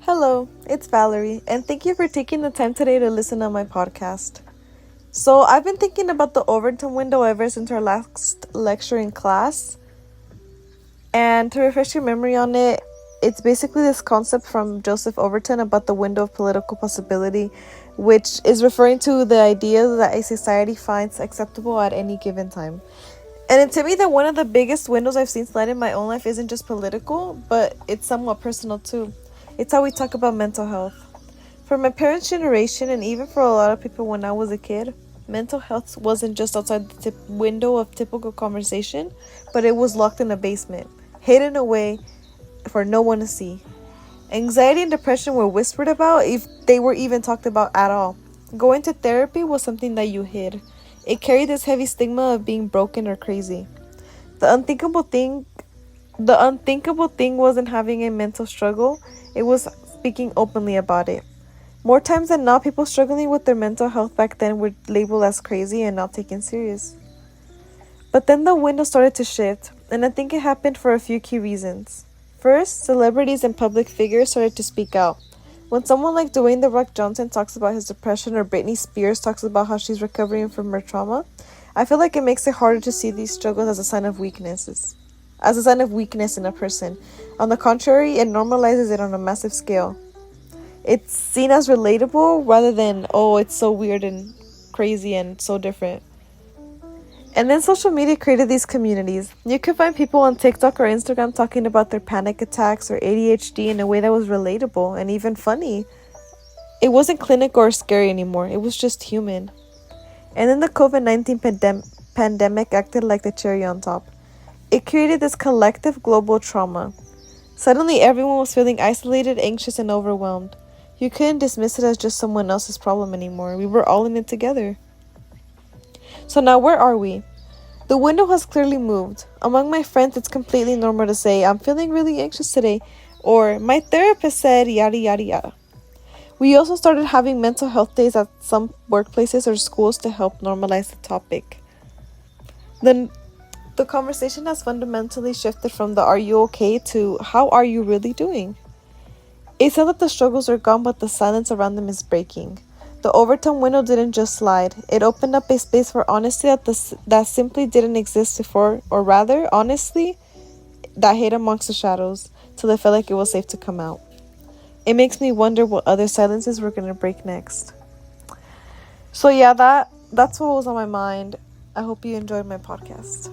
Hello, it's Valerie, and thank you for taking the time today to listen to my podcast. So, I've been thinking about the Overton window ever since our last lecture in class, and to refresh your memory on it, it's basically this concept from Joseph Overton about the window of political possibility, which is referring to the idea that a society finds acceptable at any given time. And it to me that one of the biggest windows I've seen slide in my own life isn't just political, but it's somewhat personal too. It's how we talk about mental health. For my parents' generation, and even for a lot of people when I was a kid, mental health wasn't just outside the window of typical conversation, but it was locked in a basement, hidden away for no one to see. Anxiety and depression were whispered about if they were even talked about at all. Going to therapy was something that you hid. It carried this heavy stigma of being broken or crazy. The unthinkable thing wasn't having a mental struggle, it was speaking openly about it. More times than not, people struggling with their mental health back then were labeled as crazy and not taken serious. But then the window started to shift, and I think it happened for a few key reasons. First, celebrities and public figures started to speak out. When someone like Dwayne "The Rock" Johnson talks about his depression or Britney Spears talks about how she's recovering from her trauma, I feel like it makes it harder to see these struggles as a sign of weakness in a person. On the contrary, it normalizes it on a massive scale. It's seen as relatable rather than, oh, it's so weird and crazy and so different. And then social media created these communities. You could find people on TikTok or Instagram talking about their panic attacks or ADHD in a way that was relatable and even funny. It wasn't clinical or scary anymore, it was just human. And then the COVID-19 pandemic acted like the cherry on top. It created this collective global trauma. Suddenly, everyone was feeling isolated, anxious, and overwhelmed. You couldn't dismiss it as just someone else's problem anymore. We were all in it together. So now, where are we? The window has clearly moved. Among my friends, it's completely normal to say, I'm feeling really anxious today, or my therapist said, yada, yada, yada. We also started having mental health days at some workplaces or schools to help normalize the topic. Then the conversation has fundamentally shifted from the "are you okay" to "how are you really doing?" It's not that the struggles are gone, but the silence around them is breaking. The Overton window didn't just slide. It opened up a space for honesty that simply didn't exist before, or rather, honestly, that hid amongst the shadows till it felt like it was safe to come out. It makes me wonder what other silences we're going to break next. So yeah, that's what was on my mind. I hope you enjoyed my podcast.